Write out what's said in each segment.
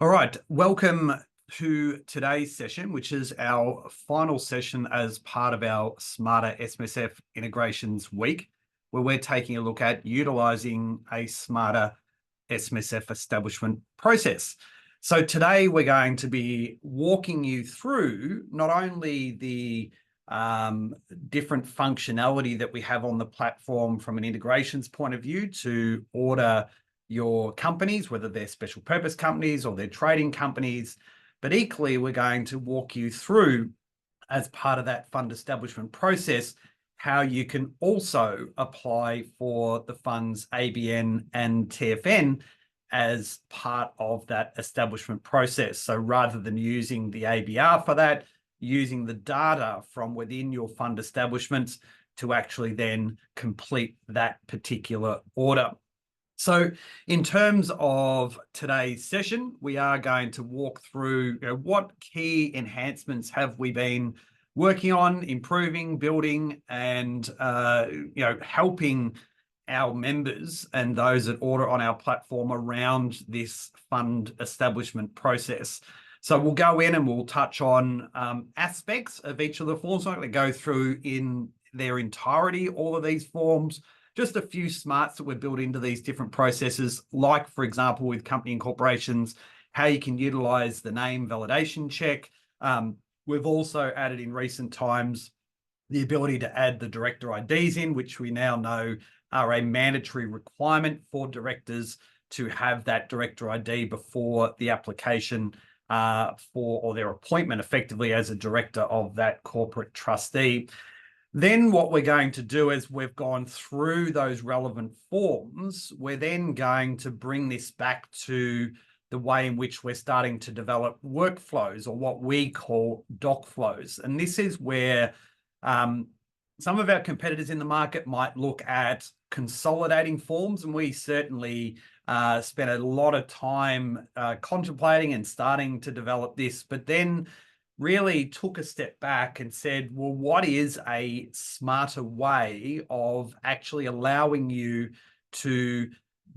All right, welcome to today's session, which is our final session as part of our Smarter SMSF Integrations Week, where we're taking a look at utilising a Smarter SMSF establishment process. So today we're going to be walking you through not only the different functionality that we have on the platform from an integrations point of view to order your companies, whether they're special purpose companies or they're trading companies, but equally we're going to walk you through, as part of that fund establishment process, how you can also apply for the fund's ABN and TFN as part of that establishment process. So rather than using the ABR for that, using the data from within your fund establishments to actually then complete that particular order. So in terms of today's session, we are going to walk through what key enhancements have we been working on, improving, building, and helping our members and those that order on our platform around this fund establishment process. So we'll go in and we'll touch on aspects of each of the forms. I'm not going to go through in their entirety all of these forms. Just a few smarts that we've built into these different processes, like, for example, with company incorporations, how you can utilize the name validation check. We've also added in recent times the ability to add the director IDs in, which we now know are a mandatory requirement for directors to have that director ID before the application or their appointment effectively as a director of that corporate trustee. Then what we're going to do is we've gone through those relevant forms. We're then going to bring this back to the way in which we're starting to develop workflows, or what we call doc flows. And this is where some of our competitors in the market might look at consolidating forms, and we certainly spent a lot of time contemplating and starting to develop this, but then really took a step back and said, well, what is a smarter way of actually allowing you to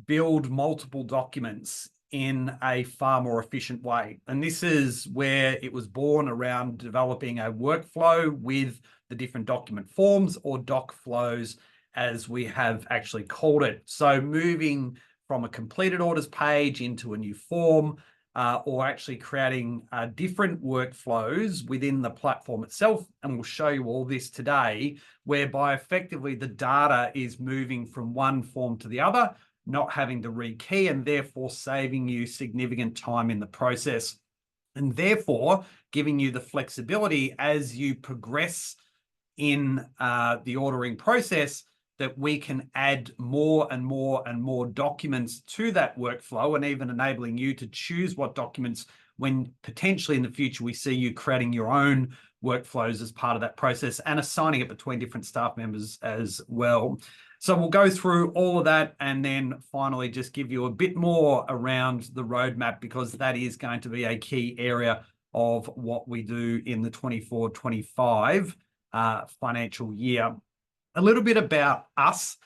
build multiple documents in a far more efficient way? And this is where it was born, around developing a workflow with the different document forms, or doc flows, as we have actually called it. So moving from a completed orders page into a new form, or actually creating different workflows within the platform itself. And we'll show you all this today, whereby effectively the data is moving from one form to the other, not having to rekey, and therefore saving you significant time in the process, and therefore giving you the flexibility as you progress in the ordering process, that we can add more and more and more documents to that workflow, and even enabling you to choose what documents, when potentially in the future we see you creating your own workflows as part of that process, and assigning it between different staff members as well. So we'll go through all of that, and then finally just give you a bit more around the roadmap, because that is going to be a key area of what we do in the 24-25 financial year. A little bit about us.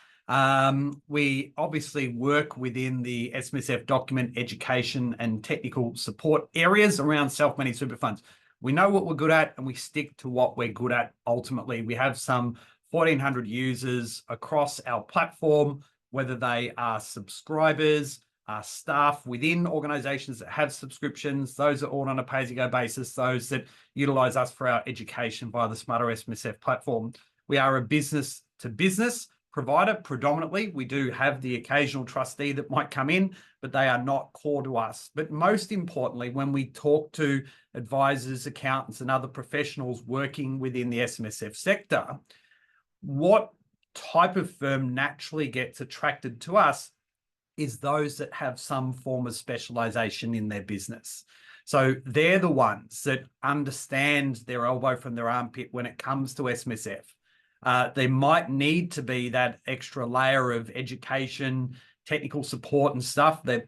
We obviously work within the SMSF document education and technical support areas around self-managed super funds. We know what we're good at, and we stick to what we're good at. Ultimately, we have some 1,400 users across our platform, whether they are subscribers, staff within organizations that have subscriptions, those that order on a pay-as-you-go basis, those that utilize us for our education via the Smarter SMSF platform. We are a business-to-business provider predominantly. We do have the occasional trustee that might come in, but they are not core to us. But most importantly, when we talk to advisors, accountants, and other professionals working within the SMSF sector, what type of firm naturally gets attracted to us is those that have some form of specialization in their business. So they're the ones that understand their elbow from their armpit when it comes to SMSF. They might need to be that extra layer of education, technical support and stuff that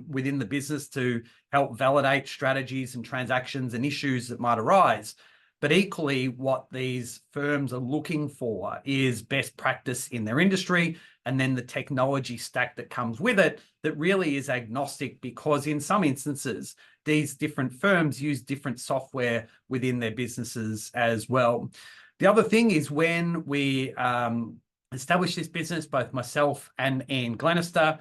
within the business to help validate strategies and transactions and issues that might arise. But equally, what these firms are looking for is best practice in their industry, and then the technology stack that comes with it that really is agnostic, because in some instances, these different firms use different software within their businesses as well. The other thing is, when we established this business, both myself and Ian Glenister,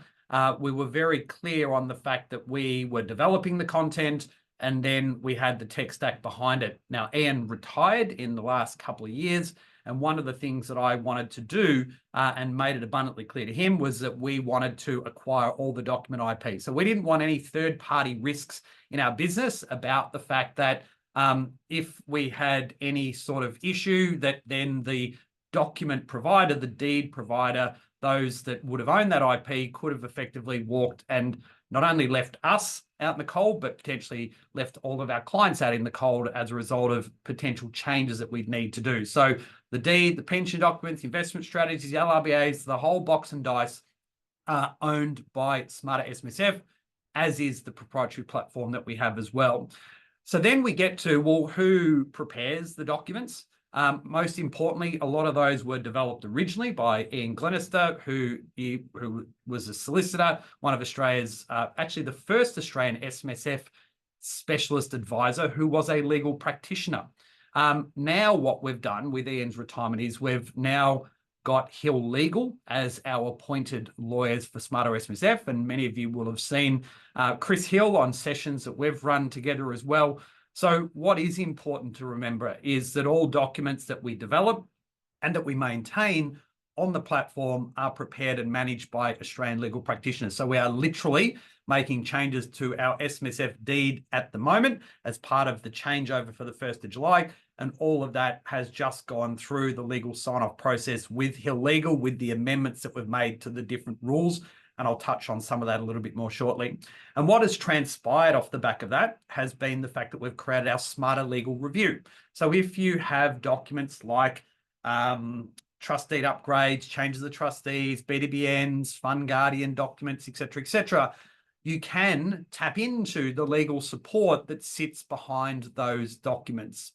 we were very clear on the fact that we were developing the content, and then we had the tech stack behind it. Now, Ian retired in the last couple of years, and one of the things that I wanted to do and made it abundantly clear to him was that we wanted to acquire all the document IP. So we didn't want any third-party risks in our business about the fact that if we had any sort of issue, that then the document provider, the deed provider, those that would have owned that IP could have effectively walked and not only left us out in the cold, but potentially left all of our clients out in the cold as a result of potential changes that we'd need to do. So the deed, the pension documents, investment strategies, the LRBAs, the whole box and dice are owned by Smarter SMSF, as is the proprietary platform that we have as well. So then we get to, well, who prepares the documents? Most importantly, a lot of those were developed originally by Ian Glenister, who was a solicitor, one of Australia's, actually the first Australian SMSF specialist advisor who was a legal practitioner. Now what we've done with Ian's retirement is we've now got Hill Legal as our appointed lawyers for Smarter SMSF, and many of you will have seen Chris Hill on sessions that we've run together as well. So what is important to remember is that all documents that we develop and that we maintain on the platform are prepared and managed by Australian legal practitioners. So we are literally making changes to our SMSF deed at the moment as part of the changeover for the 1st of July. And all of that has just gone through the legal sign-off process with Hill Legal, with the amendments that we've made to the different rules. And I'll touch on some of that a little bit more shortly. And what has transpired off the back of that has been the fact that we've created our Smarter Legal Review. So if you have documents like trust deed upgrades, changes of trustees, BDBNs, fund guardian documents, etc., you can tap into the legal support that sits behind those documents.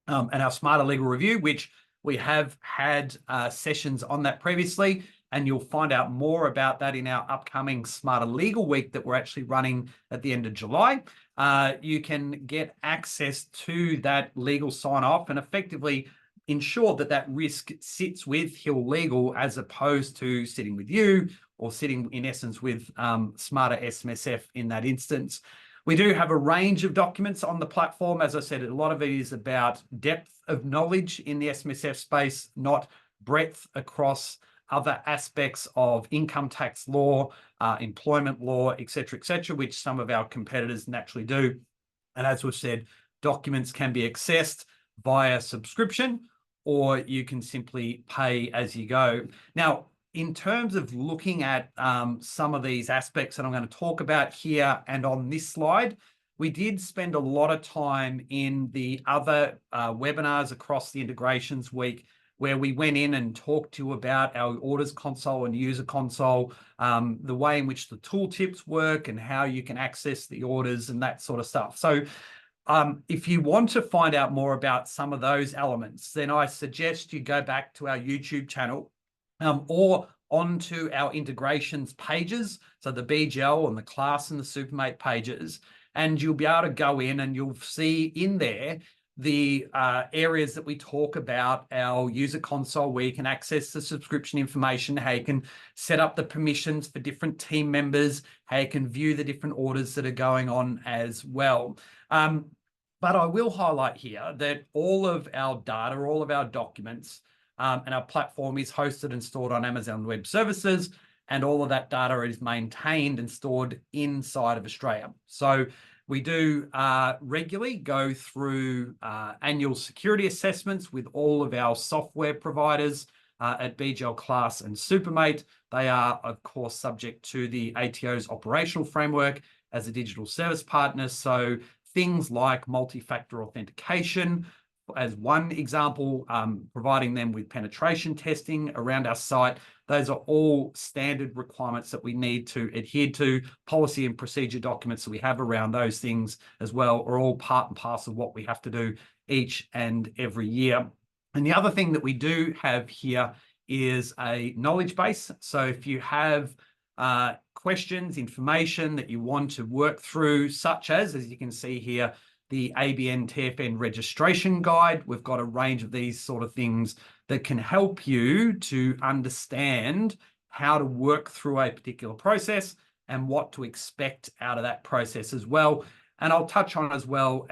And our Smarter Legal Review, which we have had sessions on that previously, and you'll find out more about that in our upcoming Smarter Legal Week that we're actually running at the end of July. You can get access to that legal sign-off and effectively ensure that that risk sits with Hill Legal as opposed to sitting with you or sitting, in essence, with Smarter SMSF in that instance. We do have a range of documents on the platform. As I said, a lot of it is about depth of knowledge in the SMSF space, not breadth across other aspects of income tax law, employment law, etc., which some of our competitors naturally do. And as we've said, documents can be accessed via subscription, or you can simply pay as you go. Now, in terms of looking at some of these aspects that I'm going to talk about here and on this slide, we did spend a lot of time in the other webinars across the Integrations Week, where we went in and talked to you about our orders console and user console, the way in which the tooltips work and how you can access the orders and that sort of stuff. So if you want to find out more about some of those elements, then I suggest you go back to our YouTube channel or onto our integrations pages, so the BGL and the class and the Supermate pages, and you'll be able to go in and you'll see in there the areas that we talk about our user console, where you can access the subscription information, how you can set up the permissions for different team members, how you can view the different orders that are going on as well. But I will highlight here that all of our data, all of our documents, and our platform is hosted and stored on Amazon Web Services, and all of that data is maintained and stored inside of Australia. So we do regularly go through annual security assessments with all of our software providers at BGL, Class and Supermate. They are, of course, subject to the ATO's operational framework as a digital service partner. So things like multi-factor authentication, as one example, providing them with penetration testing around our site. Those are all standard requirements that we need to adhere to. Policy and procedure documents that we have around those things as well are all part and parcel of what we have to do each and every year. And the other thing that we do have here is a knowledge base. So if you have questions, information that you want to work through, such as you can see here, the ABN TFN registration guide. We've got a range of these sort of things that can help you to understand how to work through a particular process and what to expect out of that process as well. And I'll touch on as well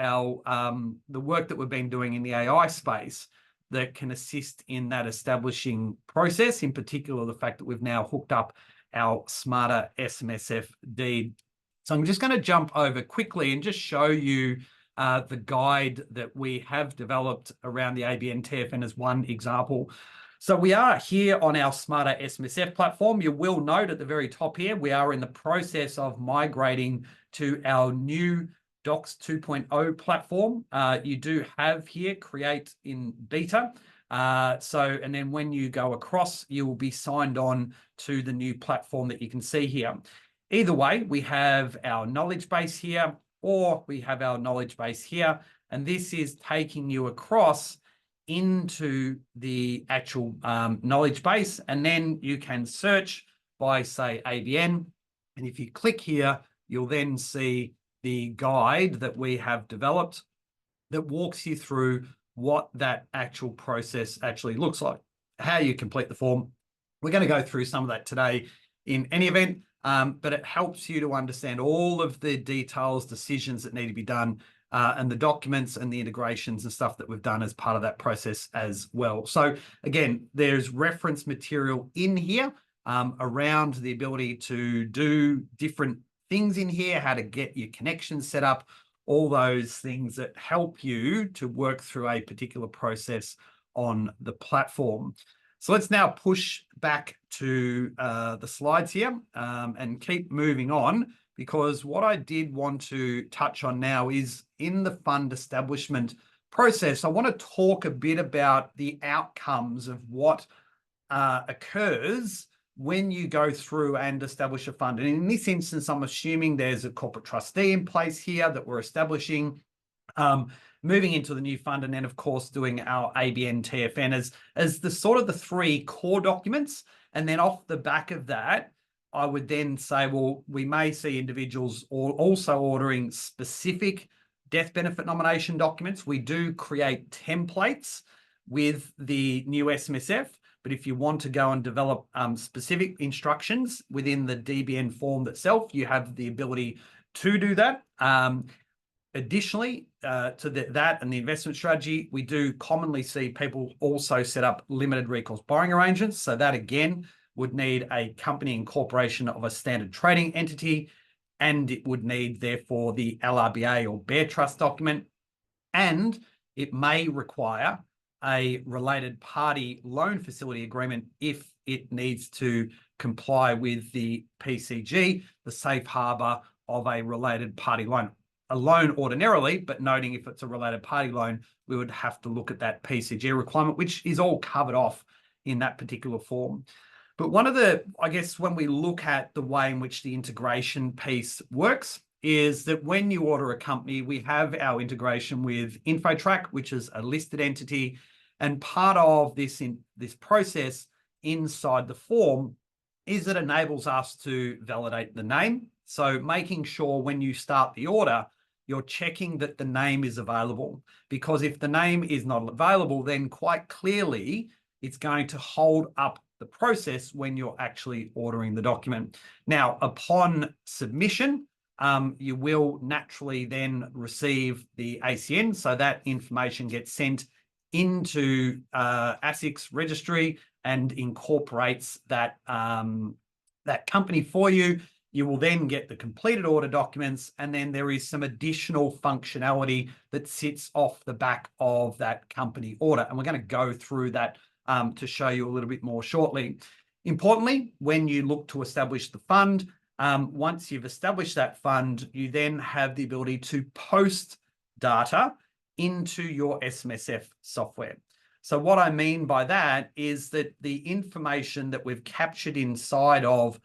the work that we've been doing in the AI space that can assist in that establishing process, in particular, the fact that we've now hooked up our Smarter SMSF deed. So I'm just going to jump over quickly and just show you the guide that we have developed around the ABN TFN as one example. So we are here on our Smarter SMSF platform. You will note at the very top here, we are in the process of migrating to our new Docs 2.0 platform. You do have here create in beta. And then when you go across, you will be signed on to the new platform that you can see here. Either way, we have our knowledge base here, or we have our knowledge base here, and this is taking you across into the actual knowledge base, and then you can search by, say, ABN, and if you click here, you'll then see the guide that we have developed that walks you through what that actual process actually looks like, how you complete the form. We're going to go through some of that today in any event, but it helps you to understand all of the details, decisions that need to be done, and the documents and the integrations and stuff that we've done as part of that process as well. So again, there's reference material in here around the ability to do different things in here, how to get your connections set up, all those things that help you to work through a particular process on the platform. So let's now push back to the slides here and keep moving on, because what I did want to touch on now is in the fund establishment process, I want to talk a bit about the outcomes of what occurs when you go through and establish a fund. And in this instance, I'm assuming there's a corporate trustee in place here that we're establishing, moving into the new fund, and then of course doing our ABN TFN as the sort of the three core documents. And then off the back of that, I would then say, well, we may see individuals also ordering specific death benefit nomination documents. We do create templates with the new SMSF, but if you want to go and develop specific instructions within the DBN form itself, you have the ability to do that. Additionally, to that and the investment strategy, we do commonly see people also set up limited recourse borrowing arrangements. So that again would need a company incorporation of a standard trading entity, and it would need therefore the LRBA or Bear Trust document, and it may require a related party loan facility agreement if it needs to comply with the PCG, the safe harbor of a related party loan. A loan ordinarily, but noting if it's a related party loan, we would have to look at that PCG requirement, which is all covered off in that particular form. But one of the, I guess, when we look at the way in which the integration piece works, is that when you order a company, we have our integration with InfoTrack, which is a listed entity. And part of this process inside the form is it enables us to validate the name. So making sure when you start the order, you're checking that the name is available, because if the name is not available, then quite clearly it's going to hold up the process when you're actually ordering the document. Now, upon submission, you will naturally then receive the A.C.N. So that information gets sent into ASIC's registry and incorporates that, that company for you. You will then get the completed order documents, and then there is some additional functionality that sits off the back of that company order. And we're going to go through that to show you a little bit more shortly. Importantly, when you look to establish the fund, once you've established that fund, you then have the ability to post data into your SMSF software. So what I mean by that is that the information that we've captured inside of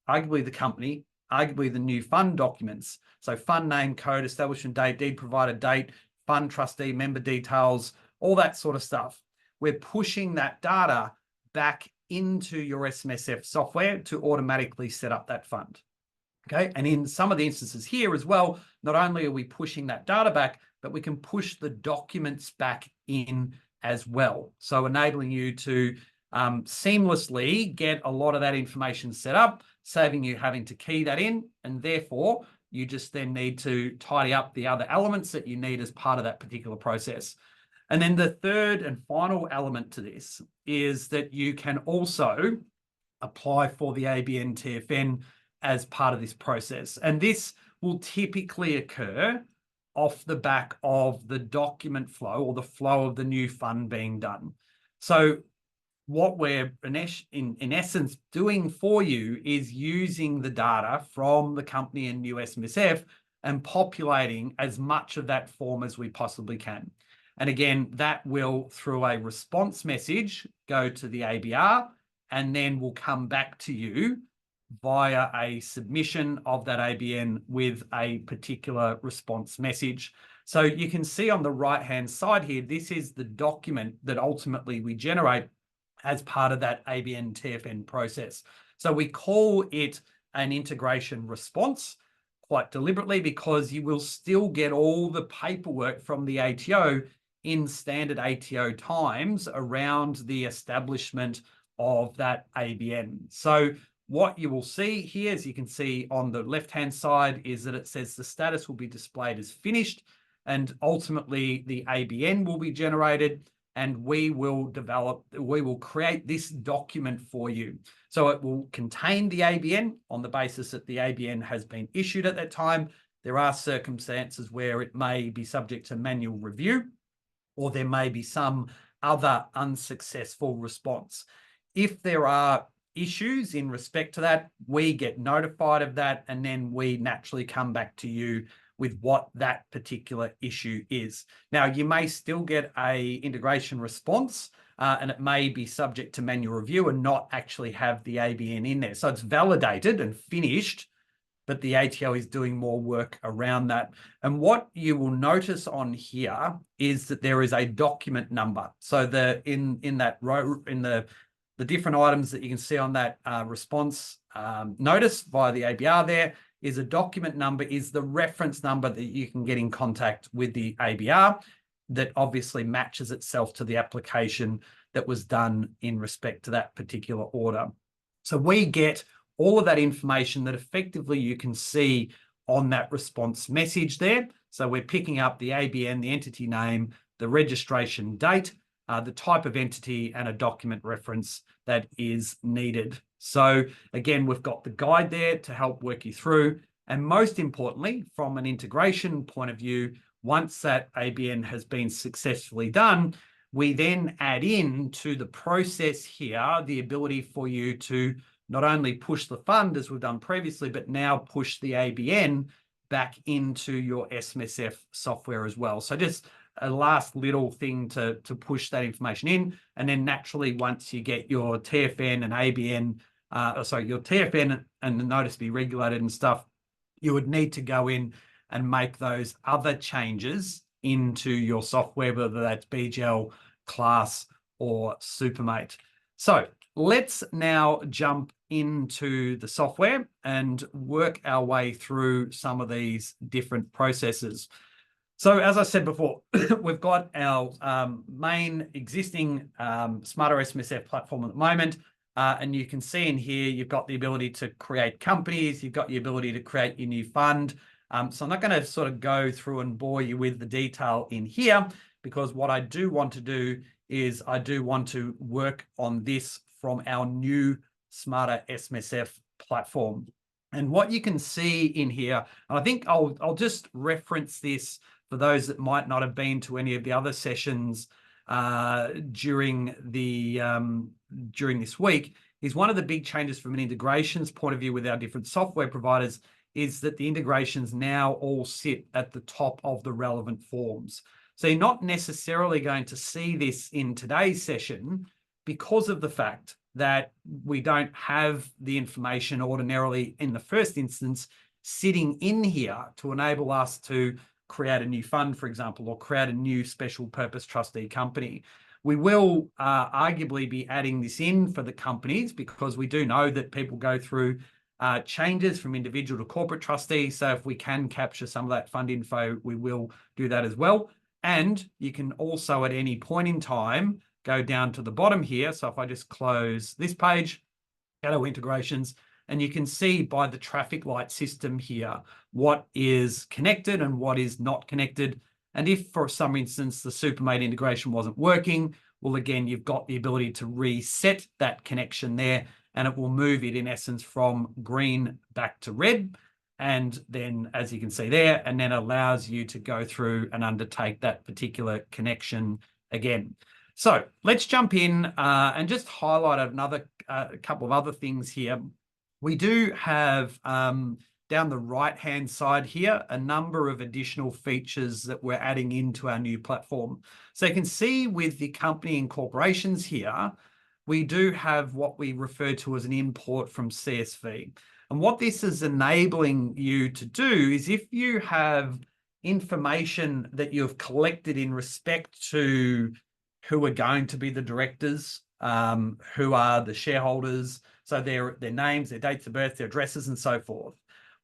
arguably the company, arguably the new fund documents, so fund name, code, establishment date, deed provider date, fund trustee, member details, all that sort of stuff. We're pushing that data back into your SMSF software to automatically set up that fund. Okay, and in some of the instances here as well, not only are we pushing that data back, but we can push the documents back in as well. So enabling you to seamlessly get a lot of that information set up, saving you having to key that in, and therefore you just then need to tidy up the other elements that you need as part of that particular process. And then the third and final element to this is that you can also apply for the ABN TFN as part of this process. And this will typically occur off the back of the document flow or the flow of the new fund being done. So what we're in essence doing for you is using the data from the company and new SMSF and populating as much of that form as we possibly can. And again, that will, through a response message, go to the ABR, and then we'll come back to you via a submission of that ABN with a particular response message. So you can see on the right-hand side here, this is the document that ultimately we generate as part of that ABN TFN process. So we call it an integration response quite deliberately because you will still get all the paperwork from the ATO in standard ATO times around the establishment of that ABN. So what you will see here, as you can see on the left-hand side, is that it says the status will be displayed as finished, and ultimately the ABN will be generated, and we will create this document for you. So it will contain the ABN on the basis that the ABN has been issued at that time. There are circumstances where it may be subject to manual review, or there may be some other unsuccessful response. If there are issues in respect to that, we get notified of that, and then we naturally come back to you with what that particular issue is. Now, you may still get a integration response, and it may be subject to manual review and not actually have the ABN in there. So it's validated and finished, but the ATO is doing more work around that. And what you will notice on here is that there is a document number. So in that row, in the different items that you can see on that response notice via the ABR, there is a document number, is the reference number that you can get in contact with the ABR that obviously matches itself to the application that was done in respect to that particular order. So we get all of that information that effectively you can see on that response message there. So we're picking up the ABN, the entity name, the registration date, the type of entity, and a document reference that is needed. So again, we've got the guide there to help work you through. And most importantly, from an integration point of view, once that ABN has been successfully done, we then add in to the process here the ability for you to not only push the fund as we've done previously, but now push the ABN back into your SMSF software as well. So just a last little thing to push that information in. And then naturally, once you get your TFN and ABN, your TFN and the notice to be regulated and stuff, you would need to go in and make those other changes into your software, whether that's BGL, Class, or Supermate. So let's now jump into the software and work our way through some of these different processes. So as I said before, we've got our main existing Smarter SMSF platform at the moment. And you can see in here, you've got the ability to create companies, you've got the ability to create your new fund. So I'm not going to sort of go through and bore you with the detail in here, because what I do want to do is I do want to work on this from our new Smarter SMSF platform. And what you can see in here, and I think I'll just reference this for those that might not have been to any of the other sessions during this week, is one of the big changes from an integrations point of view with our different software providers is that the integrations now all sit at the top of the relevant forms. So you're not necessarily going to see this in today's session because of the fact that we don't have the information ordinarily in the first instance sitting in here to enable us to create a new fund, for example, or create a new special purpose trustee company. We will arguably be adding this in for the companies because we do know that people go through changes from individual to corporate trustee. So if we can capture some of that fund info, we will do that as well. And you can also at any point in time go down to the bottom here. So if I just close this page, go to integrations, and you can see by the traffic light system here what is connected and what is not connected. And if for some instance the Supermate integration wasn't working, well, again, you've got the ability to reset that connection there, and it will move it in essence from green back to red. And then, as you can see there, and then allows you to go through and undertake that particular connection again. So let's jump in and just highlight another couple of other things here. We do have down the right-hand side here a number of additional features that we're adding into our new platform. So you can see with the company incorporations here, we do have what we refer to as an import from CSV. And what this is enabling you to do is if you have information that you've collected in respect to who are going to be the directors, who are the shareholders, so their names, their dates of birth, their addresses, and so forth.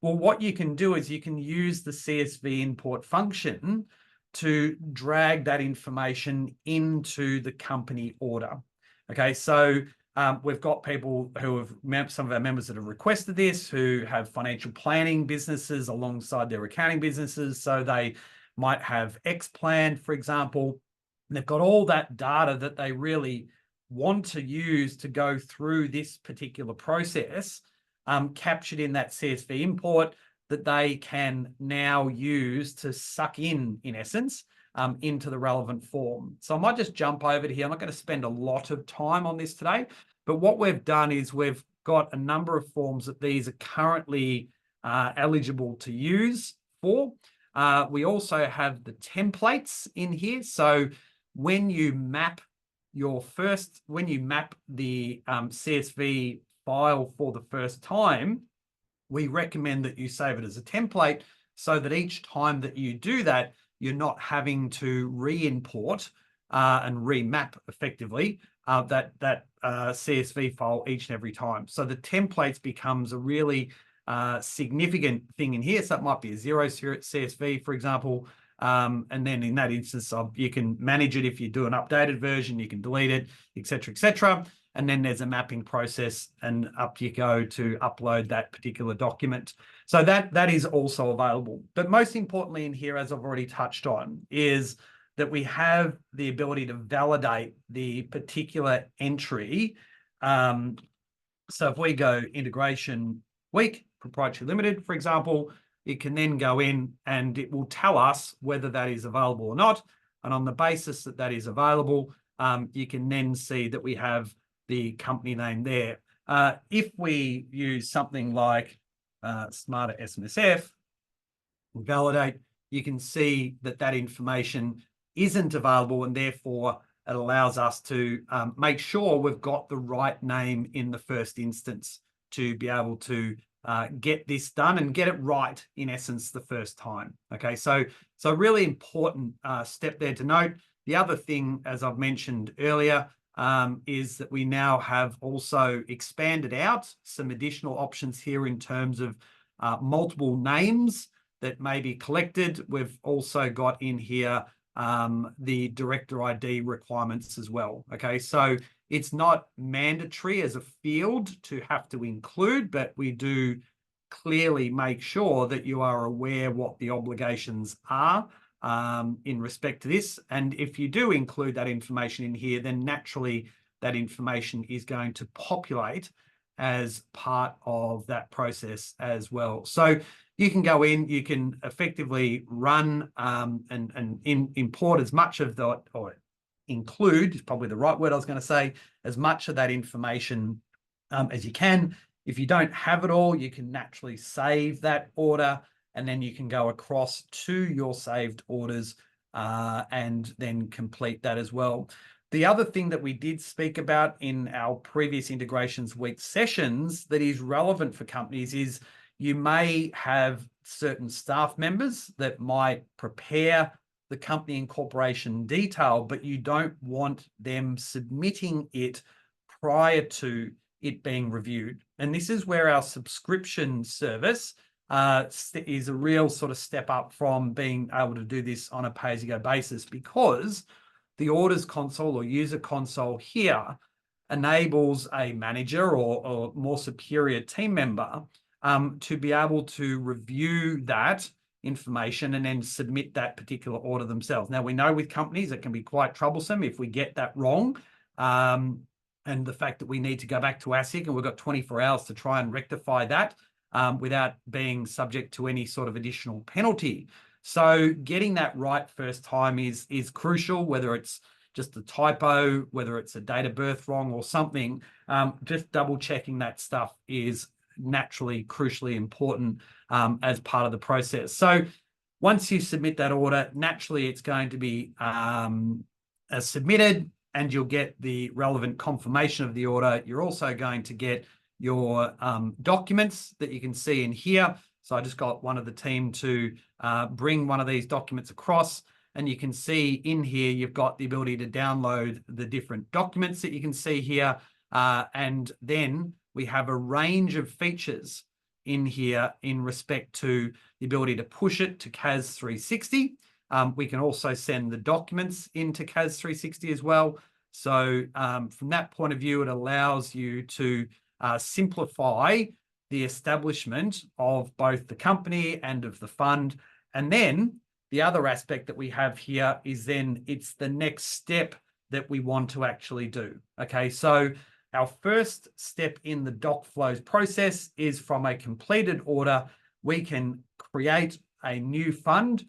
Well, what you can do is you can use the CSV import function to drag that information into the company order. Okay, so we've got people who have, some of our members that have requested this, who have financial planning businesses alongside their accounting businesses. So they might have X-Plan, for example, and they've got all that data that they really want to use to go through this particular process, captured in that CSV import that they can now use to suck in essence, into the relevant form. So I might just jump over to here. I'm not going to spend a lot of time on this today, but what we've done is we've got a number of forms that these are currently eligible to use for. We also have the templates in here. So when you map the CSV file for the first time, we recommend that you save it as a template so that each time that you do that, you're not having to re-import and remap effectively that CSV file each and every time. So the templates becomes a really significant thing in here. So that might be a 0 CSV, for example. And then in that instance, you can manage it. If you do an updated version, you can delete it, etc., etc. And then there's a mapping process, and up you go to upload that particular document. So that is also available. But most importantly in here, as I've already touched on, is that we have the ability to validate the particular entry. So if we go integration week, proprietary limited, for example, it can then go in and it will tell us whether that is available or not. And on the basis that that is available, you can then see that we have the company name there. If we use something like Smarter SMSF, validate, you can see that that information isn't available, and therefore it allows us to make sure we've got the right name in the first instance to be able to get this done and get it right, in essence, the first time. Okay, so really important step there to note. The other thing, as I've mentioned earlier, is that we now have also expanded out some additional options here in terms of multiple names that may be collected. We've also got in here the director ID requirements as well. Okay, so it's not mandatory as a field to have to include, but we do clearly make sure that you are aware what the obligations are in respect to this. And if you do include that information in here, then naturally that information is going to populate as part of that process as well. So you can go in, you can effectively run and import as much of the, or include is probably the right word I was going to say, as much of that information as you can. If you don't have it all, you can naturally save that order, and then you can go across to your saved orders and then complete that as well. The other thing that we did speak about in our previous integrations week sessions that is relevant for companies is you may have certain staff members that might prepare the company incorporation detail, but you don't want them submitting it prior to it being reviewed. And this is where our subscription service is a real sort of step up from being able to do this on a pay-as-you-go basis, because the orders console or user console here enables a manager or more superior team member to be able to review that information and then submit that particular order themselves. Now, we know with companies it can be quite troublesome if we get that wrong. And the fact that we need to go back to ASIC and we've got 24 hours to try and rectify that without being subject to any sort of additional penalty. So getting that right first time is crucial, whether it's just a typo, whether it's a date of birth wrong or something. Just double checking that stuff is naturally crucially important as part of the process. So once you submit that order, naturally it's going to be submitted, and you'll get the relevant confirmation of the order. You're also going to get your documents that you can see in here. So I just got one of the team to bring one of these documents across, and you can see in here, you've got the ability to download the different documents that you can see here. And then we have a range of features in here in respect to the ability to push it to CAS 360. We can also send the documents into CAS 360 as well. So from that point of view, it allows you to simplify the establishment of both the company and of the fund. And then the other aspect that we have here is then it's the next step that we want to actually do. Okay, so our first step in the doc flows process is from a completed order, we can create a new fund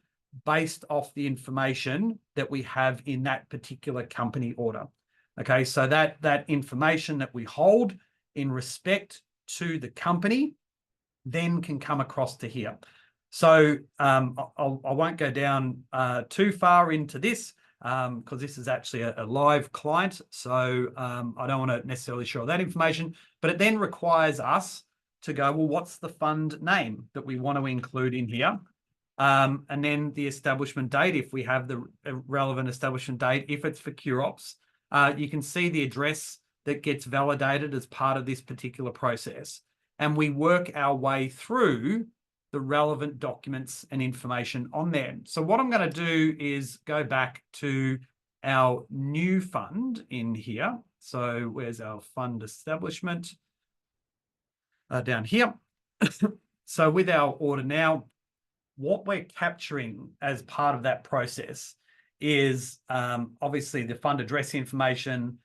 based off the information that we have in that particular company order. Okay, so that information that we hold in respect to the company then can come across to here. So I won't go down too far into this because this is actually a live client. So I don't want to necessarily show that information, but it then requires us to go, well, what's the fund name that we want to include in here? And then the establishment date, if we have the relevant establishment date, if it's for QRops, you can see the address that gets validated as part of this particular process. And we work our way through the relevant documents and information on there. So what I'm going to do is go back to our new fund in here. So where's our fund establishment? Down here. So with our order now, what we're capturing as part of that process is obviously the fund address information.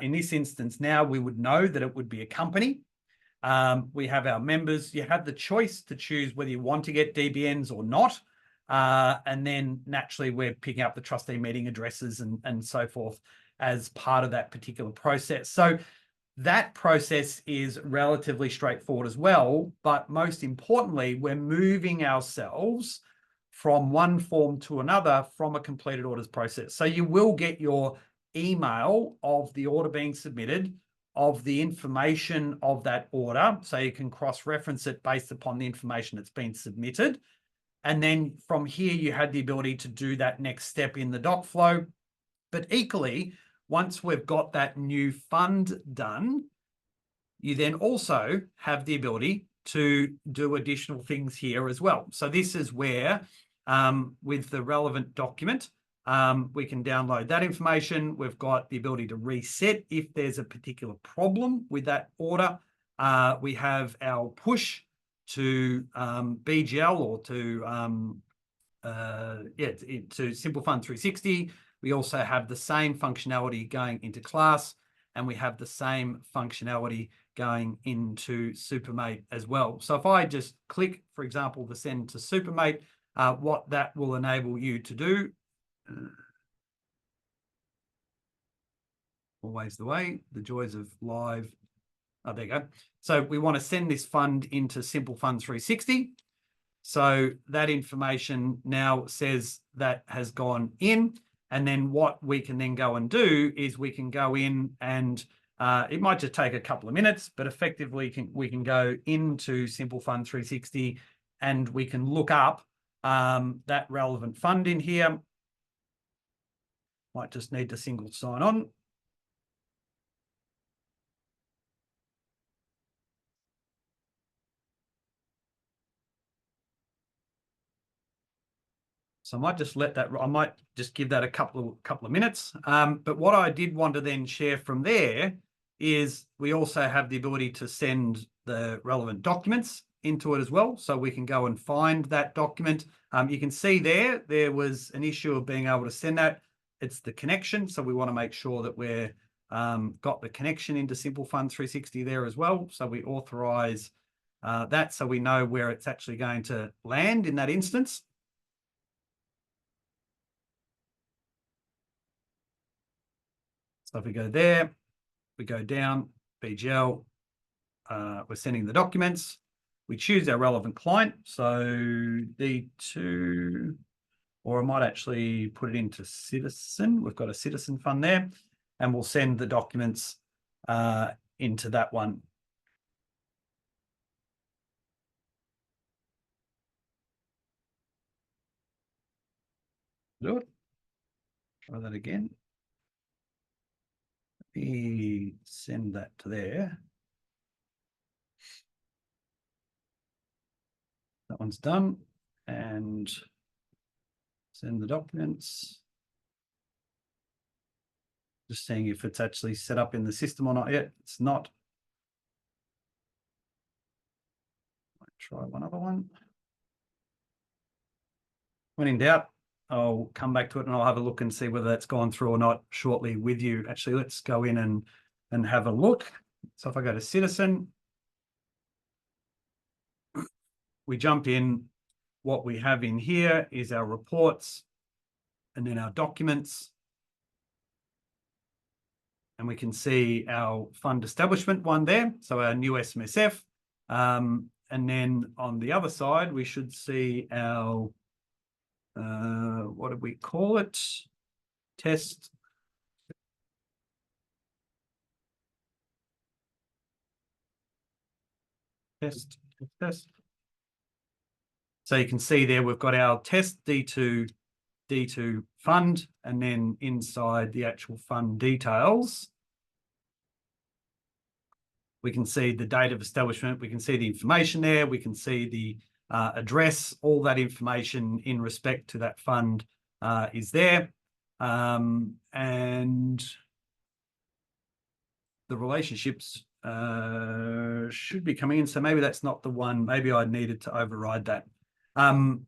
In this instance now, we would know that it would be a company. We have our members. You have the choice to choose whether you want to get DBNs or not. And then naturally, we're picking up the trustee meeting addresses and so forth as part of that particular process. So that process is relatively straightforward as well. But most importantly, we're moving ourselves from one form to another from a completed orders process. So you will get your email of the order being submitted, of the information of that order, so you can cross-reference it based upon the information that's been submitted. And then from here, you had the ability to do that next step in the doc flow. But equally, once we've got that new fund done, you then also have the ability to do additional things here as well. So this is where, with the relevant document, we can download that information. We've got the ability to reset if there's a particular problem with that order. We have our push to BGL or to Simple Fund 360. We also have the same functionality going into class, and we have the same functionality going into Supermate as well. So if I just click, for example, the send to Supermate, what that will enable you to do, always the way, the joys of live. Oh, there you go. So we want to send this fund into Simple Fund 360. So that information now says that has gone in. And then what we can then go and do is we can go in and It might just take a couple of minutes, but effectively we can go into Simple Fund 360 and we can look up that relevant fund in here. Might just need to single sign on. So I might just give that a couple of minutes. But what I did want to then share from there is we also have the ability to send the relevant documents into it as well. So we can go and find that document. You can see there was an issue of being able to send that. It's the connection. So we want to make sure that we're got the connection into Simple Fund 360 there as well. So we authorize that so we know where it's actually going to land in that instance. So if we go there, we go down, BGL, we're sending the documents. We choose our relevant client. So D2, or I might actually put it into Citizen. We've got a Citizen fund there, and we'll send the documents into that one. Do it. Try that again. Let me send that to there. That one's done, and send the documents. Just seeing if it's actually set up in the system or not yet. It's not. Might try one other one. When in doubt, I'll come back to it and I'll have a look and see whether that's gone through or not shortly with you. Actually, let's go in and have a look. So if I go to Citizen, we jump in. What we have in here is our reports and then our documents. And we can see our fund establishment one there. So our new SMSF. And then on the other side, we should see our, what did we call it? Test. So you can see there we've got our test D2 fund, and then inside the actual fund details, we can see the date of establishment, we can see the information there, we can see the address, all that information in respect to that fund is there. And the relationships should be coming in. So maybe that's not the one. Maybe I needed to override that. I'll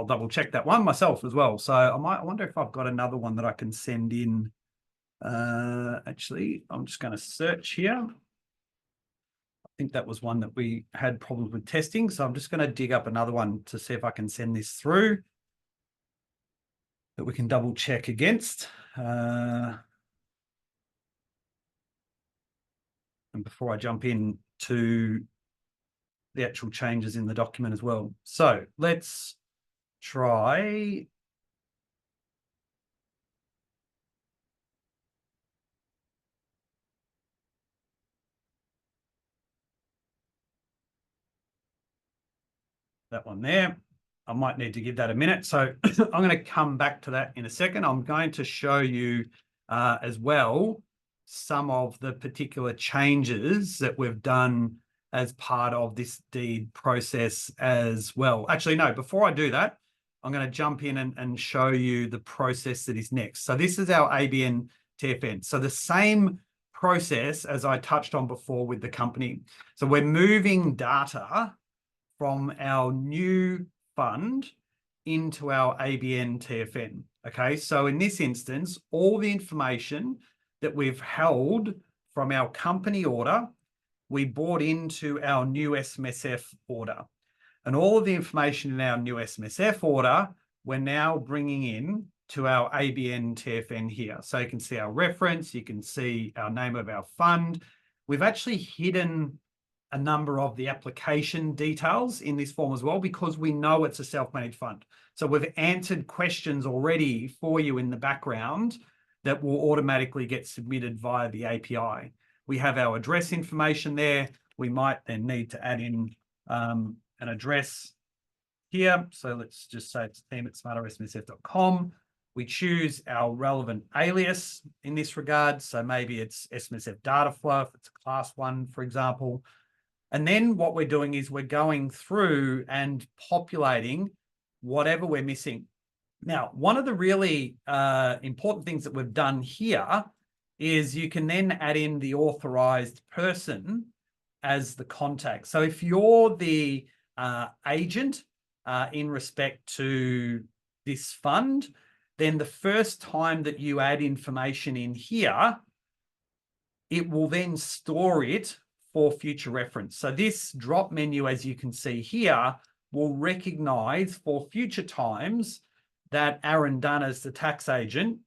double check that one myself as well. So I wonder if I've got another one that I can send in. Actually, I'm just going to search here. I think that was one that we had problems with testing. So I'm just going to dig up another one to see if I can send this through that we can double check against. And before I jump in to the actual changes in the document as well. So let's try. That one there. I might need to give that a minute. So I'm going to come back to that in a second. I'm going to show you as well some of the particular changes that we've done as part of this deed process as well. Actually, no, before I do that, I'm going to jump in and show you the process that is next. So this is our ABN TFN. So the same process as I touched on before with the company. So we're moving data from our new fund into our ABN TFN. Okay, so in this instance, all the information that we've held from our company order, we brought into our new SMSF order. And all of the information in our new SMSF order, we're now bringing in to our ABN TFN here. So you can see our reference, you can see our name of our fund. We've actually hidden a number of the application details in this form as well, because we know it's a self-managed fund. So we've answered questions already for you in the background that will automatically get submitted via the API. We have our address information there. We might then need to add in an address here. So let's just say it's team at smartersmsf.com. We choose our relevant alias in this regard. So maybe it's SMSF data flow, if it's a class 1, for example. And then what we're doing is we're going through and populating whatever we're missing. Now, one of the really important things that we've done here is you can then add in the authorized person as the contact. So if you're the agent in respect to this fund, then the first time that you add information in here, it will then store it for future reference. So this drop menu, as you can see here, will recognize for future times that Aaron Dunn as the tax agent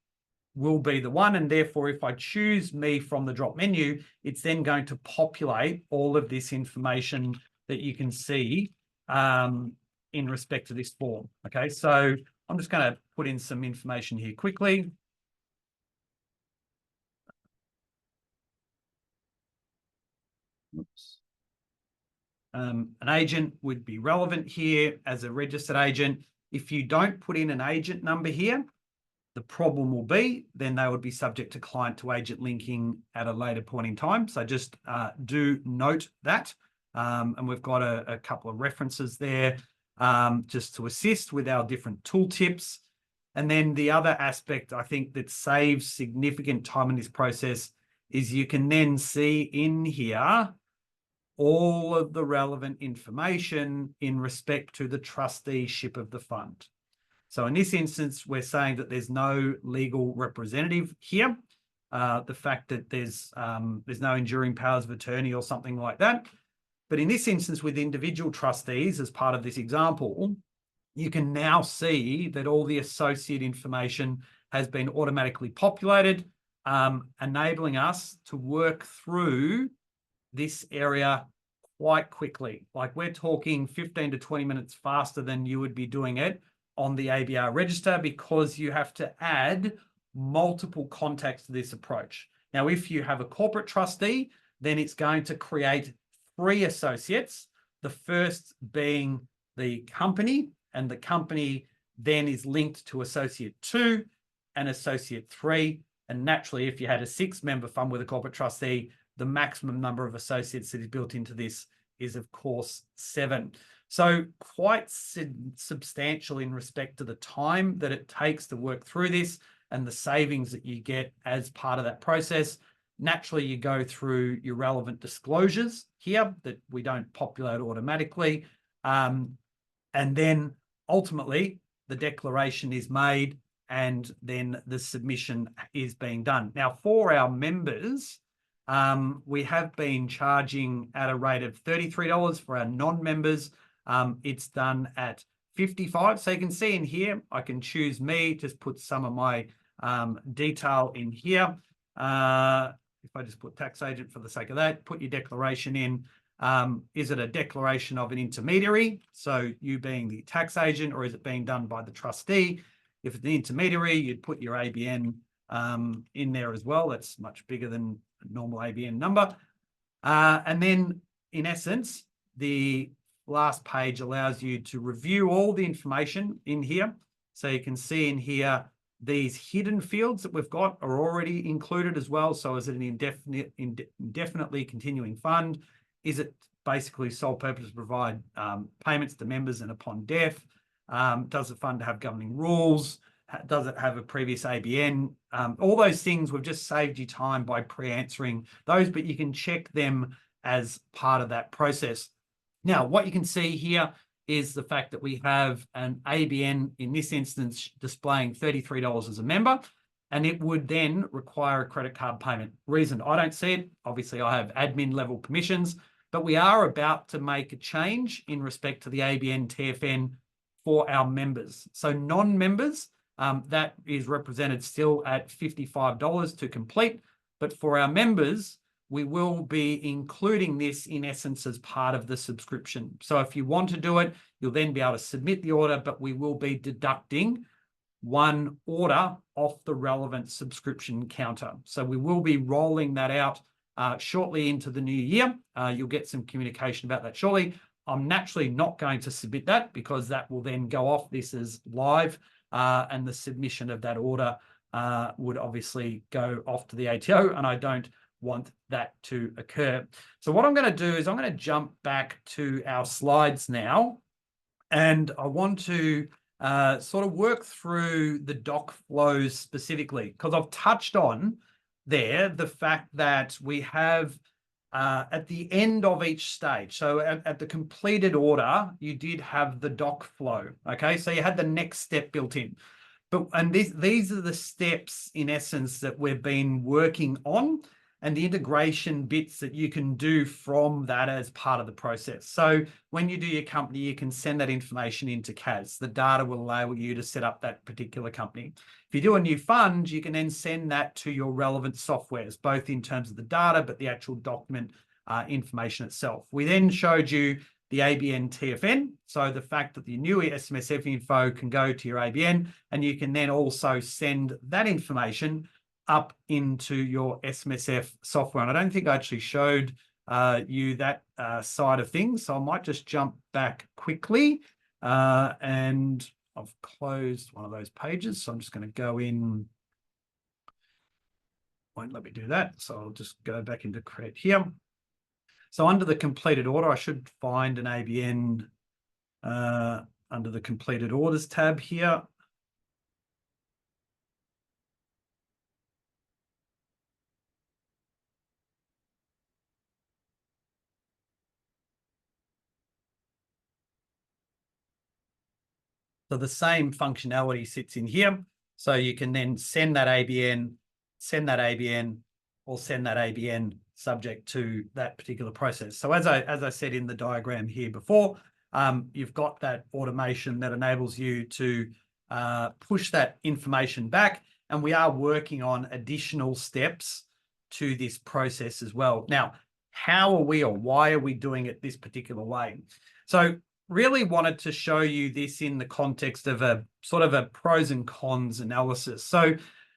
will be the one. And therefore, if I choose me from the drop menu, it's then going to populate all of this information that you can see in respect to this form. Okay, so I'm just going to put in some information here quickly. Oops. An agent would be relevant here as a registered agent. If you don't put in an agent number here, the problem will be then they would be subject to client to agent linking at a later point in time. So just do note that. And we've got a couple of references there just to assist with our different tooltips. And then the other aspect I think that saves significant time in this process is you can then see in here all of the relevant information in respect to the trusteeship of the fund. So in this instance, we're saying that there's no legal representative here. The fact that there's no enduring powers of attorney or something like that. But in this instance, with individual trustees, as part of this example, you can now see that all the associate information has been automatically populated, enabling us to work through this area quite quickly. Like we're talking 15 to 20 minutes faster than you would be doing it on the ABR register, because you have to add multiple contacts to this approach. Now, if you have a corporate trustee, then it's going to create 3 associates, the first being the company, and the company then is linked to associate 2 and associate 3. And naturally, if you had a 6-member fund with a corporate trustee, the maximum number of associates that is built into this is, of course, 7. So quite substantial in respect to the time that it takes to work through this and the savings that you get as part of that process. Naturally, you go through your relevant disclosures here that we don't populate automatically. And then ultimately, the declaration is made and then the submission is being done. Now, for our members, we have been charging at a rate of $33 for our non-members. It's done at $55. So you can see in here, I can choose me, just put some of my detail in here. If I just put tax agent for the sake of that, put your declaration in. Is it a declaration of an intermediary? So you being the tax agent, or is it being done by the trustee? If it's an intermediary, you'd put your ABN in there as well. That's much bigger than a normal ABN number. And then in essence, the last page allows you to review all the information in here. So you can see in here, these hidden fields that we've got are already included as well. So is it an indefinitely continuing fund? Is it basically sole purpose to provide payments to members and upon death? Does the fund have governing rules? Does it have a previous ABN? All those things, we've just saved you time by pre-answering those, but you can check them as part of that process. Now, what you can see here is the fact that we have an ABN, in this instance, displaying $33 as a member, and it would then require a credit card payment. Reason I don't see it, obviously I have admin level permissions, but we are about to make a change in respect to the ABN TFN for our members. So non-members, that is represented still at $55 to complete, but for our members, we will be including this in essence as part of the subscription. So if you want to do it, you'll then be able to submit the order, but we will be deducting one order off the relevant subscription counter. So we will be rolling that out shortly into the new year. You'll get some communication about that shortly. I'm naturally not going to submit that because that will then go off. This is live, and the submission of that order would obviously go off to the ATO, and I don't want that to occur. So what I'm going to do is I'm going to jump back to our slides now, and I want to sort of work through the doc flows specifically, because I've touched on there the fact that we have at the end of each stage. So at the completed order, you did have the doc flow. Okay, so you had the next step built in. And these are the steps in essence that we've been working on, and the integration bits that you can do from that as part of the process. So when you do your company, you can send that information into CAS. The data will allow you to set up that particular company. If you do a new fund, you can then send that to your relevant softwares, both in terms of the data, but the actual document information itself. We then showed you the ABN TFN. So the fact that the new SMSF info can go to your ABN, and you can then also send that information up into your SMSF software. And I don't think I actually showed you that side of things. So I might just jump back quickly. And I've closed one of those pages. So I'm just going to go in. Won't let me do that. So I'll just go back into create here. So under the completed order, I should find an ABN under the completed orders tab here. So the same functionality sits in here. So you can then send that ABN, or send that ABN subject to that particular process. So as I said in the diagram here before, you've got that automation that enables you to push that information back. And we are working on additional steps to this process as well. Now, how are we, or why are we doing it this particular way? So really wanted to show you this in the context of a sort of a pros and cons analysis. So,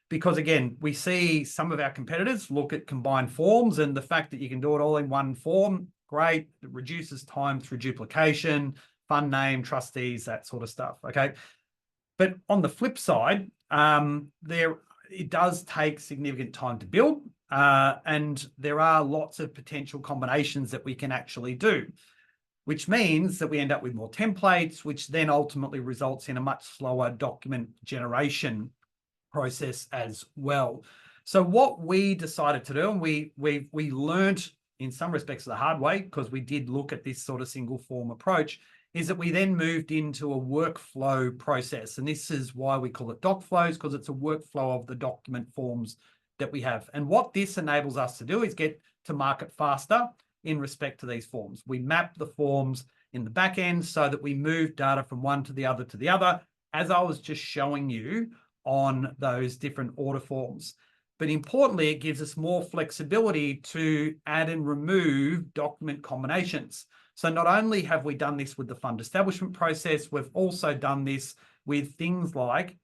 because again, we see some of our competitors look at combined forms, and the fact that you can do it all in one form, great. It reduces time through duplication, fund name, trustees, that sort of stuff. Okay. But on the flip side, it does take significant time to build, and there are lots of potential combinations that we can actually do, which means that we end up with more templates, which then ultimately results in a much slower document generation process as well. So what we decided to do, and we learned in some respects the hard way, because we did look at this sort of single form approach, is that we then moved into a workflow process. And this is why we call it doc flows, because it's a workflow of the document forms that we have. And what this enables us to do is get to market faster in respect to these forms. We map the forms in the back end so that we move data from one to the other, as I was just showing you on those different order forms. But importantly, it gives us more flexibility to add and remove document combinations. So not only have we done this with the fund establishment process, we've also done this with things like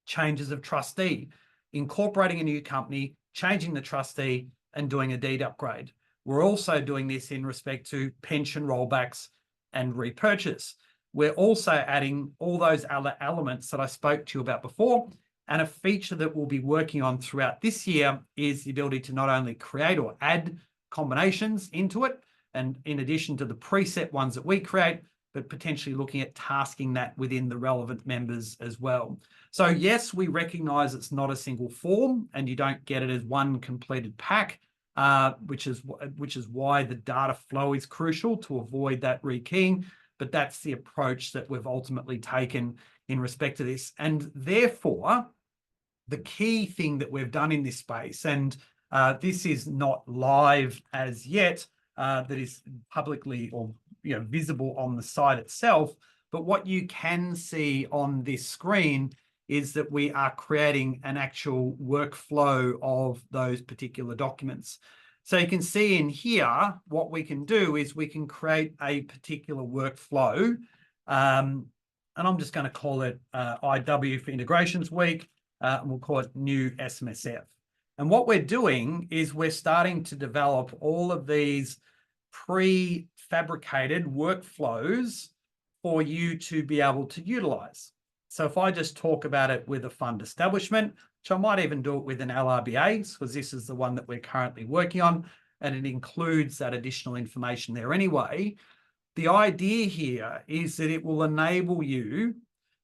changes of trustee, incorporating a new company, changing the trustee, and doing a deed upgrade. We're also doing this in respect to pension rollbacks and repurchase. We're also adding all those other elements that I spoke to you about before. And a feature that we'll be working on throughout this year is the ability to not only create or add combinations into it, and in addition to the preset ones that we create, but potentially looking at tasking that within the relevant members as well. So yes, we recognize it's not a single form, and you don't get it as one completed pack, which is why the data flow is crucial to avoid that rekeying. But that's the approach that we've ultimately taken in respect to this. And therefore, the key thing that we've done in this space, and this is not live as yet, that is publicly or visible on the site itself, but what you can see on this screen is that we are creating an actual workflow of those particular documents. So you can see in here, what we can do is we can create a particular workflow and I'm just going to call it IW for Integrations Week, and we'll call it New SMSF. And what we're doing is we're starting to develop all of these prefabricated workflows for you to be able to utilize. So if I just talk about it with a fund establishment, which I might even do it with an LRBA, because this is the one that we're currently working on, and it includes that additional information there anyway. The idea here is that it will enable you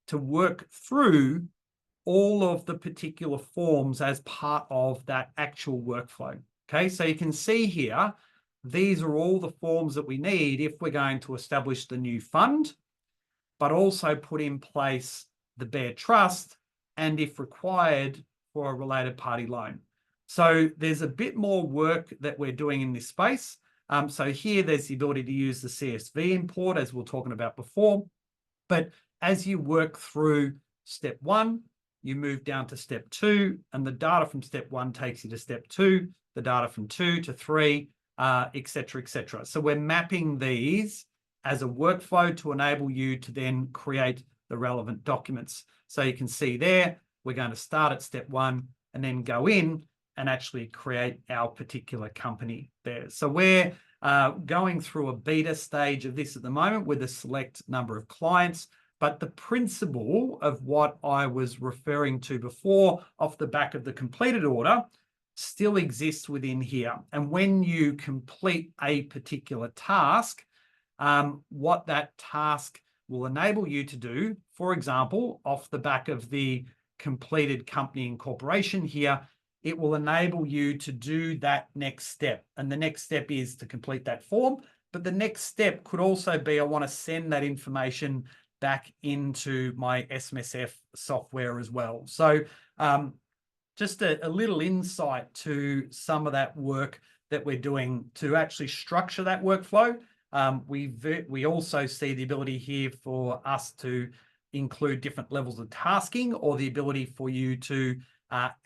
to work through all of the particular forms as part of that actual workflow. Okay, so you can see here, these are all the forms that we need if we're going to establish the new fund, but also put in place the bare trust, and if required, for a related party loan. So there's a bit more work that we're doing in this space. So here there's the ability to use the CSV import, as we were talking about before. But as you work through step 1, you move down to step 2, and the data from step 1 takes you to step 2, the data from 2 to 3, et cetera, et cetera. So we're mapping these as a workflow to enable you to then create the relevant documents. So you can see there, we're going to start at step 1 and then go in and actually create our particular company there. So we're going through a beta stage of this at the moment with a select number of clients, but the principle of what I was referring to before off the back of the completed order still exists within here. And when you complete a particular task, what that task will enable you to do, for example, off the back of the completed company incorporation here, it will enable you to do that next step. And the next step is to complete that form. But the next step could also be, I want to send that information back into my SMSF software as well. So just a little insight to some of that work that we're doing to actually structure that workflow. We also see the ability here for us to include different levels of tasking, or the ability for you to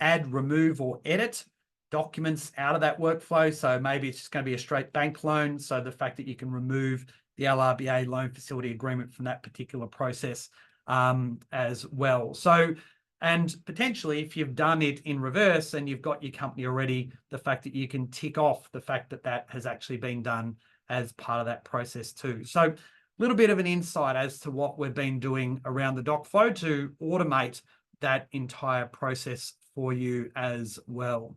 add, remove, or edit documents out of that workflow. So maybe it's just going to be a straight bank loan. So the fact that you can remove the LRBA loan facility agreement from that particular process as well. So, and potentially if you've done it in reverse and you've got your company already, the fact that you can tick off the fact that that has actually been done as part of that process too. So a little bit of an insight as to what we've been doing around the doc flow to automate that entire process for you as well.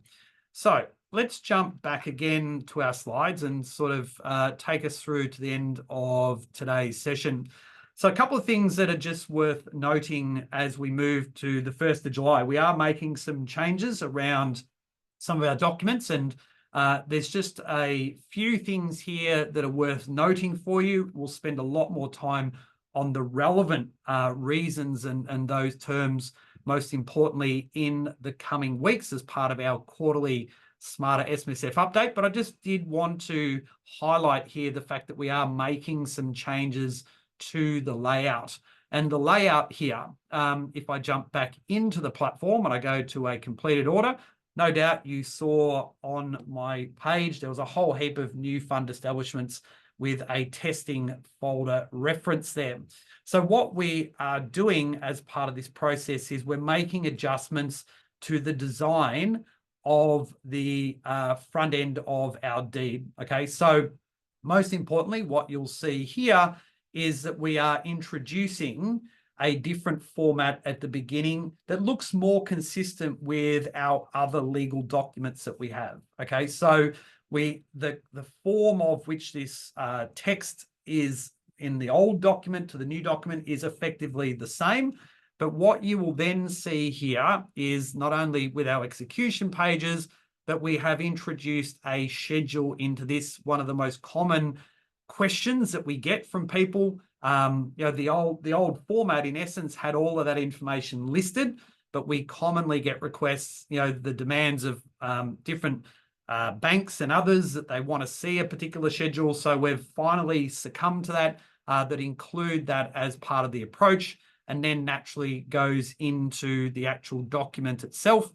So let's jump back again to our slides and sort of take us through to the end of today's session. So a couple of things that are just worth noting as we move to the 1st of July. We are making some changes around some of our documents, and there's just a few things here that are worth noting for you. We'll spend a lot more time on the relevant reasons and those terms, most importantly, in the coming weeks as part of our quarterly Smarter SMSF update. But I just did want to highlight here the fact that we are making some changes to the layout. And the layout here, if I jump back into the platform and I go to a completed order, no doubt you saw on my page, there was a whole heap of new fund establishments with a testing folder reference there. So what we are doing as part of this process is we're making adjustments to the design of the front end of our deed. Okay, so most importantly, what you'll see here is that we are introducing a different format at the beginning that looks more consistent with our other legal documents that we have. Okay, so the form of which this text is in the old document to the new document is effectively the same. But what you will then see here is not only with our execution pages, but we have introduced a schedule into this. One of the most common questions that we get from people, the old format in essence had all of that information listed, but we commonly get requests, the demands of different banks and others that they want to see a particular schedule. So we've finally succumbed to that, that include that as part of the approach, and then naturally goes into the actual document itself.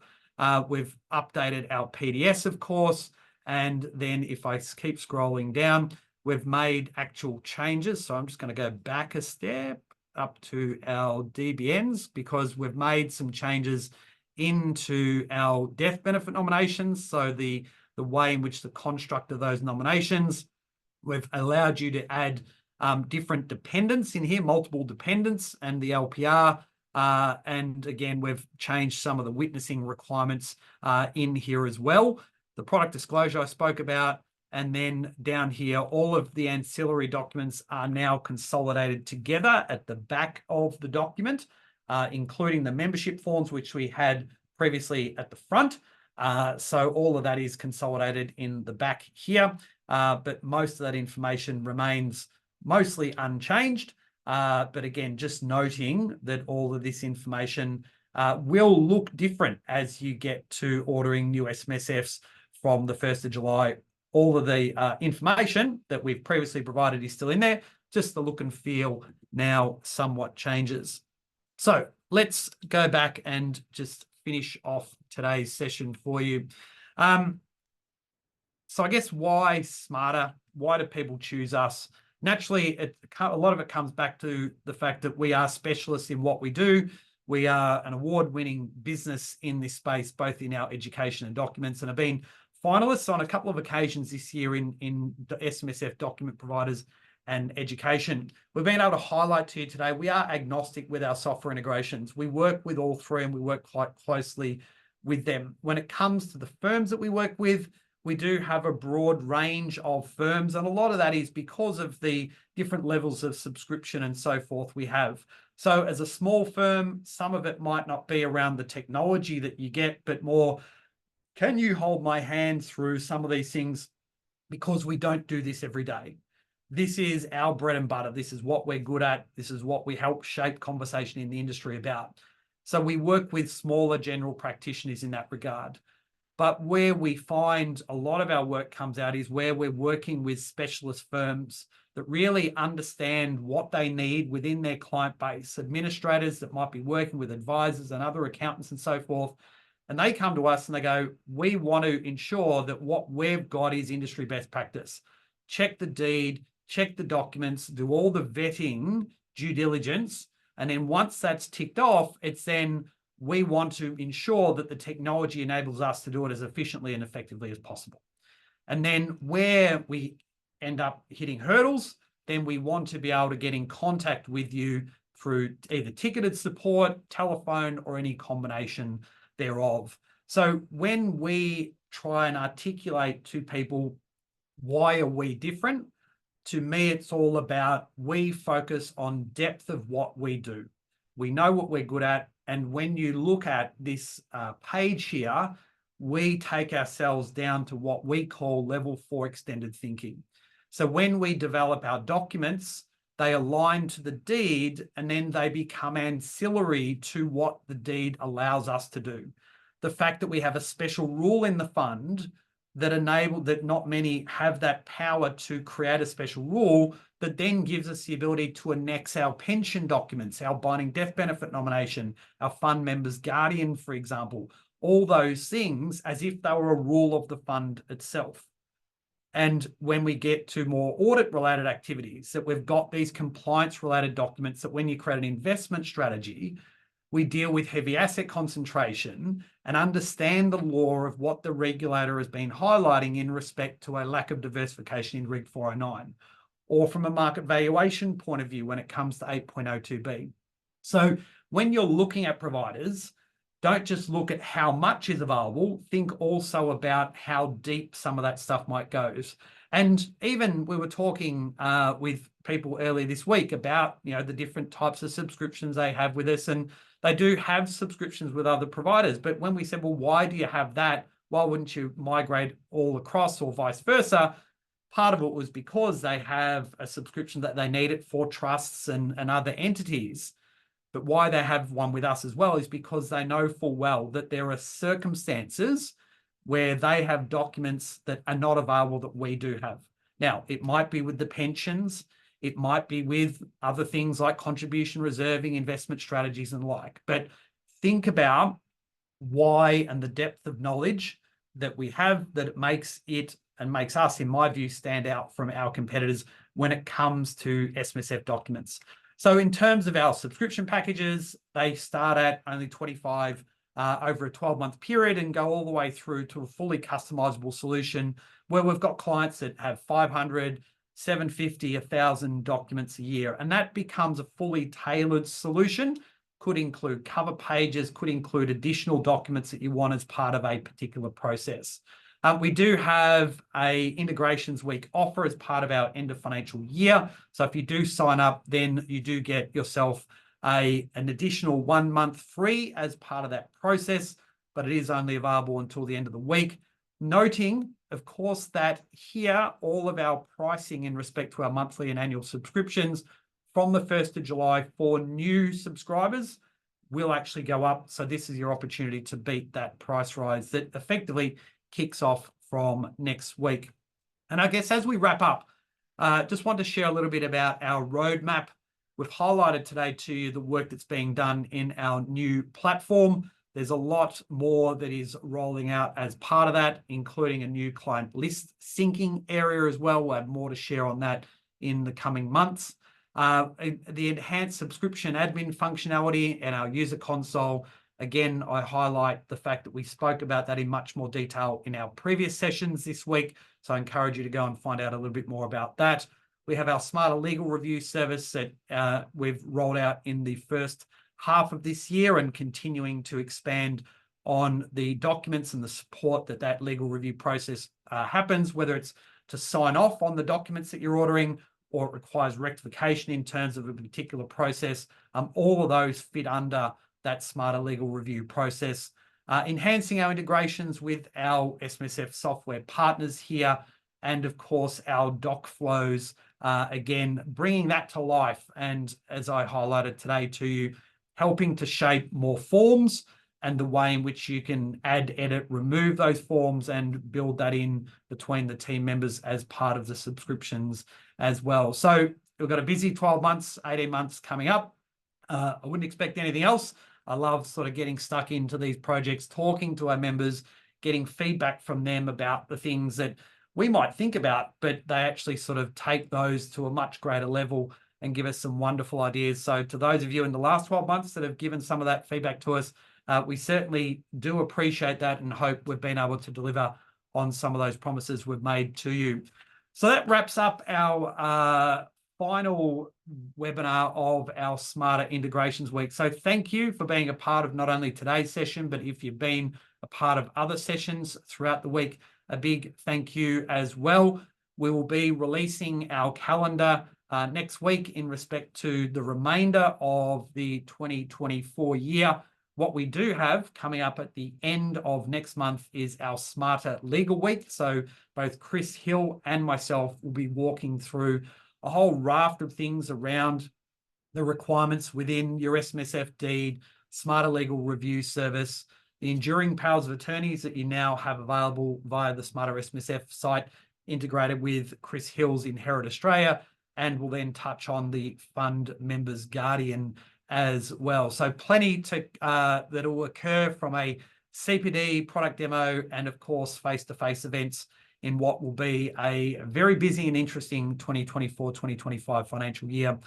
We've updated our PDS, of course, and then if I keep scrolling down, we've made actual changes. So I'm just going to go back a step. up to our DBNs because we've made some changes into our death benefit nominations. So the way in which the construct of those nominations, we've allowed you to add different dependents in here, multiple dependents and the LPR. And again, we've changed some of the witnessing requirements in here as well. The product disclosure I spoke about. And then down here, all of the ancillary documents are now consolidated together at the back of the document, including the membership forms, which we had previously at the front. So all of that is consolidated in the back here, but most of that information remains mostly unchanged. But again, just noting that all of this information will look different as you get to ordering new SMSFs from the 1st of July. All of the information that we've previously provided is still in there. Just the look and feel now somewhat changes. So let's go back and just finish off today's session for you. So I guess why Smarter? Why do people choose us? Naturally, a lot of it comes back to the fact that we are specialists in what we do. We are an award-winning business in this space, both in our education and documents, and have been finalists on a couple of occasions this year in the SMSF document providers and education. We've been able to highlight to you today, we are agnostic with our software integrations. We work with all three and we work quite closely with them. When it comes to the firms that we work with, we do have a broad range of firms, and a lot of that is because of the different levels of subscription and so forth we have. So as a small firm, some of it might not be around the technology that you get, but more, can you hold my hand through some of these things, because we don't do this every day. This is our bread and butter. This is what we're good at. This is what we help shape conversation in the industry about. So we work with smaller general practitioners in that regard. But where we find a lot of our work comes out is where we're working with specialist firms that really understand what they need within their client base, administrators that might be working with advisors and other accountants and so forth. And they come to us and they go, we want to ensure that what we've got is industry best practice. Check the deed, check the documents, do all the vetting, due diligence. And then once that's ticked off, it's then we want to ensure that the technology enables us to do it as efficiently and effectively as possible. And then where we end up hitting hurdles, then we want to be able to get in contact with you through either ticketed support, telephone, or any combination thereof. So when we try and articulate to people, why are we different? To me, it's all about, we focus on depth of what we do. We know what we're good at. And when you look at this page here, we take ourselves down to what we call level 4 extended thinking. So when we develop our documents, they align to the deed and then they become ancillary to what the deed allows us to do. The fact that we have a special rule in the fund that not many have that power to create a special rule that then gives us the ability to annex our pension documents, our binding death benefit nomination, our fund members' guardian, for example, all those things as if they were a rule of the fund itself. And when we get to more audit-related activities, that we've got these compliance-related documents that when you create an investment strategy, we deal with heavy asset concentration and understand the law of what the regulator has been highlighting in respect to a lack of diversification in Reg 409, or from a market valuation point of view when it comes to 8.02B. So when you're looking at providers, don't just look at how much is available, think also about how deep some of that stuff might go. And even we were talking with people earlier this week about, the different types of subscriptions they have with us, and they do have subscriptions with other providers. But when we said, well, why do you have that? Why wouldn't you migrate all across or vice versa? Part of it was because they have a subscription that they need it for trusts and other entities. But why they have one with us as well is because they know full well that there are circumstances where they have documents that are not available that we do have. Now, it might be with the pensions, it might be with other things like contribution reserving, investment strategies and like. But think about why and the depth of knowledge that we have, that it makes it and makes us, in my view, stand out from our competitors when it comes to SMSF documents. So in terms of our subscription packages, they start at only $25 over a 12-month period and go all the way through to a fully customizable solution where we've got clients that have 500, 750, 1,000 documents a year. And that becomes a fully tailored solution. Could include cover pages, could include additional documents that you want as part of a particular process. We do have a integrations week offer as part of our end of financial year. So if you do sign up, then you do get yourself an additional 1 month free as part of that process, but it is only available until the end of the week. Noting, of course, that here, all of our pricing in respect to our monthly and annual subscriptions from the 1st of July for new subscribers will actually go up. So this is your opportunity to beat that price rise that effectively kicks off from next week. And I guess as we wrap up, just want to share a little bit about our roadmap. We've highlighted today to you the work that's being done in our new platform. There's a lot more that is rolling out as part of that, including a new client list syncing area as well. We'll have more to share on that in the coming months. The enhanced subscription admin functionality and our user console. Again, I highlight the fact that we spoke about that in much more detail in our previous sessions this week. So I encourage you to go and find out a little bit more about that. We have our Smarter Legal Review service that we've rolled out in the first half of this year and continuing to expand on the documents and the support that legal review process happens, whether it's to sign off on the documents that you're ordering or it requires rectification in terms of a particular process. All of those fit under that Smarter Legal Review process. Enhancing our integrations with our SMSF software partners here, and of course our doc flows, again, bringing that to life. And as I highlighted today to you, helping to shape more forms and the way in which you can add, edit, remove those forms and build that in between the team members as part of the subscriptions as well. So we've got a busy 12 months, 18 months coming up. I wouldn't expect anything else. I love sort of getting stuck into these projects, talking to our members, getting feedback from them about the things that we might think about, but they actually sort of take those to a much greater level and give us some wonderful ideas. So to those of you in the last 12 months that have given some of that feedback to us, we certainly do appreciate that and hope we've been able to deliver on some of those promises we've made to you. So that wraps up our final webinar of our Smarter Integrations Week. So thank you for being a part of not only today's session, but if you've been a part of other sessions throughout the week, a big thank you as well. We will be releasing our calendar next week in respect to the remainder of the 2024 year. What we do have coming up at the end of next month is our Smarter Legal Week. So both Chris Hill and myself will be walking through a whole raft of things around the requirements within your SMSF deed, Smarter Legal Review service, the enduring powers of attorneys that you now have available via the Smarter SMSF site integrated with Chris Hill's Inherit Australia, and we'll then touch on the Fund Members Guardian as well. So plenty to that will occur from a CPD product demo and of course face-to-face events in what will be a very busy and interesting 2024-2025 financial year.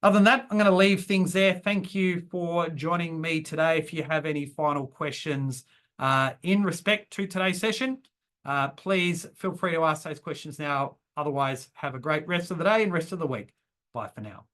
Other than that, I'm going to leave things there. Thank you for joining me today. If you have any final questions in respect to today's session, please feel free to ask those questions now. Otherwise, have a great rest of the day and rest of the week. Bye for now.